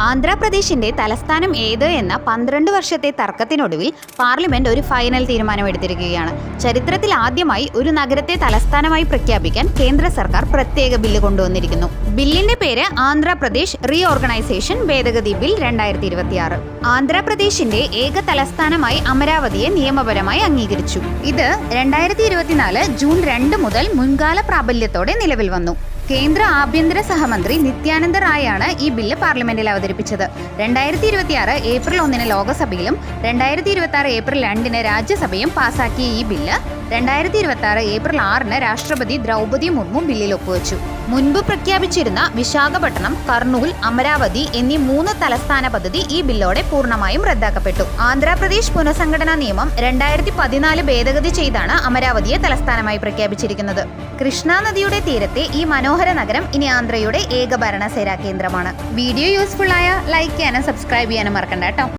ആന്ധ്രാപ്രദേശിന്റെ തലസ്ഥാനം ഏത് എന്ന 12 വർഷത്തെ തർക്കത്തിനൊടുവിൽ പാർലമെന്റ് ഒരു ഫൈനൽ തീരുമാനമെടുത്തിരിക്കുകയാണ്. ചരിത്രത്തിൽ ആദ്യമായി ഒരു നഗരത്തെ തലസ്ഥാനമായി പ്രഖ്യാപിക്കാൻ കേന്ദ്ര സർക്കാർ പ്രത്യേക ബില്ല് കൊണ്ടുവന്നിരിക്കുന്നു. ബില്ലിന്റെ പേര് ആന്ധ്രാപ്രദേശ് റീഓർഗനൈസേഷൻ ഭേദഗതി ബിൽ 2026. ആന്ധ്രാപ്രദേശിന്റെ ഏക തലസ്ഥാനമായി അമരാവതിയെ നിയമപരമായി അംഗീകരിച്ചു. ഇത് 2024 ജൂൺ 2 മുതൽ മുൻകാല പ്രാബല്യത്തോടെ നിലവിൽ വന്നു. കേന്ദ്ര ആഭ്യന്തര സഹമന്ത്രി നിത്യാനന്ദ റായാണ് ഈ ബില്ല് പാർലമെന്റിൽ അവതരിപ്പിച്ചത്. 2026 ഏപ്രിൽ 1 ലോക്സഭയിലും 2026 ഏപ്രിൽ 2 രാജ്യസഭയും പാസാക്കിയ ഈ ബില്ല് 2026 ഏപ്രിൽ 6 രാഷ്ട്രപതി ദ്രൗപദി മുർമു ബില്ലിൽ ഒപ്പുവെച്ചു. മുൻപ് പ്രഖ്യാപിച്ചിരുന്ന വിശാഖപട്ടണം, കർണൂൽ, അമരാവതി എന്നീ 3 തലസ്ഥാന പദ്ധതി ഈ ബില്ലോടെ പൂർണ്ണമായും റദ്ദാക്കപ്പെട്ടു. ആന്ധ്രാപ്രദേശ് പുനഃസംഘടനാ നിയമം 2014 ഭേദഗതി ചെയ്താണ് അമരാവതിയെ തലസ്ഥാനമായി പ്രഖ്യാപിച്ചിരിക്കുന്നത്. കൃഷ്ണ നദിയുടെ തീരത്തെ ഈ മനോഹര നഗരം ഇനി ആന്ധ്രയുടെ ഏക ഭരണസേനാ കേന്ദ്രമാണ്. വീഡിയോ യൂസ്ഫുൾ ആയ ലൈക്ക് ചെയ്യാനും സബ്സ്ക്രൈബ് ചെയ്യാനും മറക്കണ്ട കേട്ടോ.